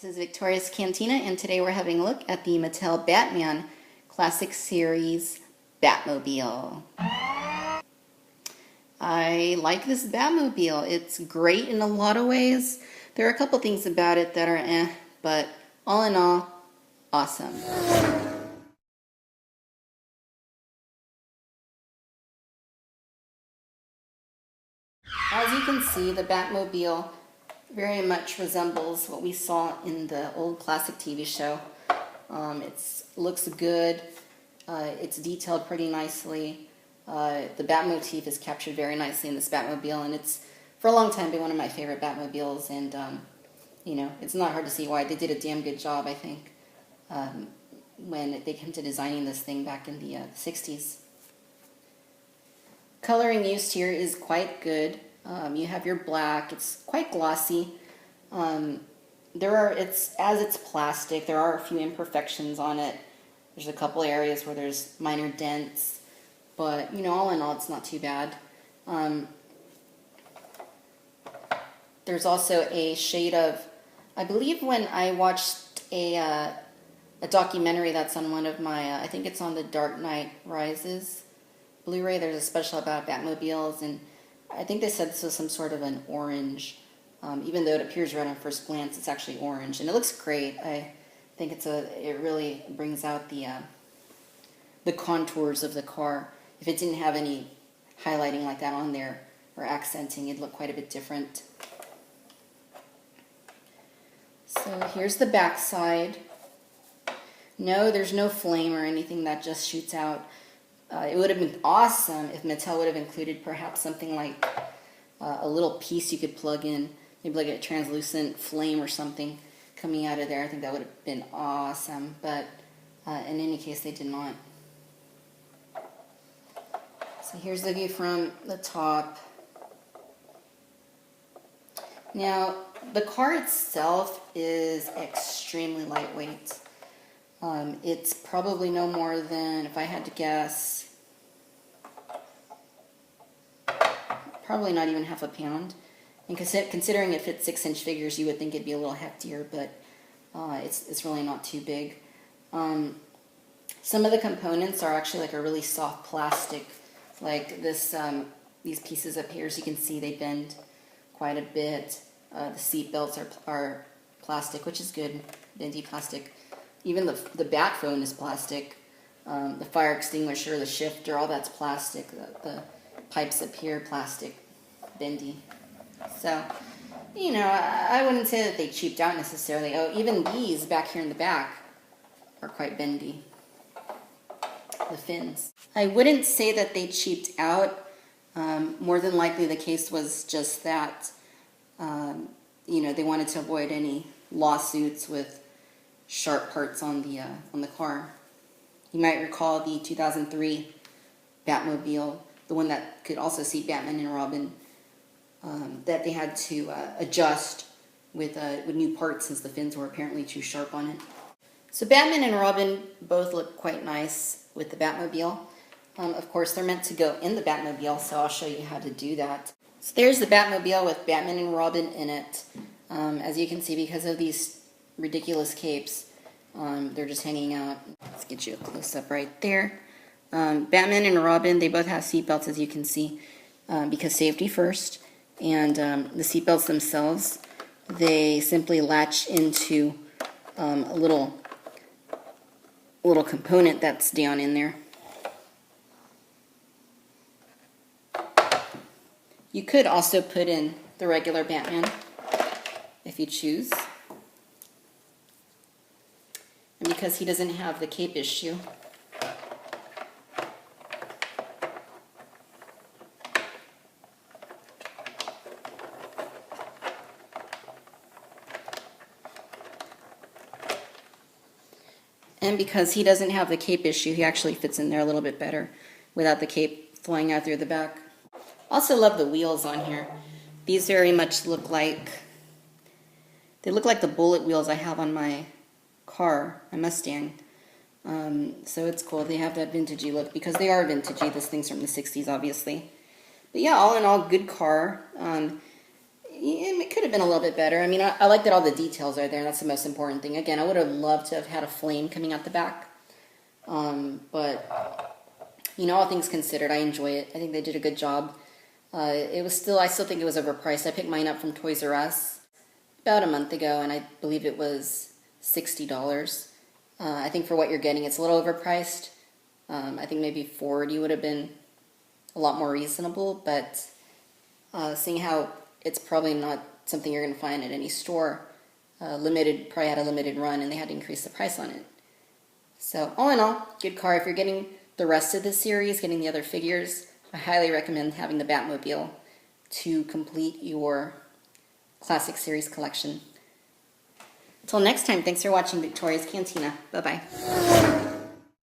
is Victoria's Cantina, and today we're having a look at the Mattel Batman Classic Series Batmobile. I like this Batmobile. It's great in a lot of ways. There are a couple things about it that are but all in all, awesome. As you can see, the Batmobile very much resembles what we saw in the old classic TV show. It looks good. It's detailed pretty nicely. The Bat motif is captured very nicely in this Batmobile, and it's for a long time been one of my favorite Batmobiles. And you know, it's not hard to see why. They did a damn good job, I think, when they came to designing this thing back in the 60s. Coloring used here is quite good. You have your black. It's quite glossy. It's plastic. There are a few imperfections on it. There's a couple areas where there's minor dents, but you know, all in all, it's not too bad. There's also a shade of, I believe when I watched a documentary that's on one of my, I think it's on the Dark Knight Rises Blu-ray. There's a special about Batmobiles, and I think they said this was some sort of an orange. Even though it appears red on first glance, it's actually orange, and it looks great. I think it really brings out the contours of the car. If it didn't have any highlighting like that on there or accenting, it'd look quite a bit different. So here's the back side. No, there's no flame or anything that just shoots out. It would have been awesome if Mattel would have included perhaps something like a little piece you could plug in, maybe like a translucent flame or something coming out of there. I think that would have been awesome, but in any case, they did not. So here's the view from the top. Now, the car itself is extremely lightweight. It's probably no more than, if I had to guess, probably not even half a pound. And considering it fits 6-inch figures, you would think it'd be a little heftier, but it's really not too big. Some of the components are actually like a really soft plastic, like this. These pieces up here, as you can see, they bend quite a bit. The seat belts are plastic, which is good, bendy plastic. Even the bat phone is plastic. The fire extinguisher, the shifter, all that's plastic. The pipes up here, plastic, bendy. So, you know, I wouldn't say that they cheaped out necessarily. Oh, even these back here in the back are quite bendy. The fins. I wouldn't say that they cheaped out. More than likely the case was just that, you know, they wanted to avoid any lawsuits with sharp parts on the car. You might recall the 2003 Batmobile, the one that could also seat Batman and Robin, that they had to adjust with new parts since the fins were apparently too sharp on it. So Batman and Robin both look quite nice with the Batmobile. Of course, they're meant to go in the Batmobile, so I'll show you how to do that. So there's the Batmobile with Batman and Robin in it. As you can see, because of these ridiculous capes, they're just hanging out. Let's get you a close-up right there. Batman and Robin, they both have seatbelts, as you can see, because safety first. And the seatbelts themselves, they simply latch into a little component that's down in there. You could also put in the regular Batman if you choose. And because he doesn't have the cape issue, he actually fits in there a little bit better without the cape flying out through the back. Also love the wheels on here. These very much look like the bullet wheels I have on my car, my Mustang. So it's cool. They have that vintagey look because they are vintagey. This thing's from the 60s, obviously. But yeah, all in all, good car. it could have been a little bit better. I mean, I like that all the details are there, and that's the most important thing. Again, I would have loved to have had a flame coming out the back. But, you know, all things considered, I enjoy it. I think they did a good job. I still think it was overpriced. I picked mine up from Toys R Us about a month ago, and I believe it was $60. I think for what you're getting, it's a little overpriced. I think maybe 40 would have been a lot more reasonable, but seeing how it's probably not something you're going to find at any store, probably had a limited run, and they had to increase the price on it. So all in all, good car. If you're getting the rest of the series, getting the other figures, I highly recommend having the Batmobile to complete your Classic Series collection. Until next time, thanks for watching Victoria's Cantina. Bye-bye.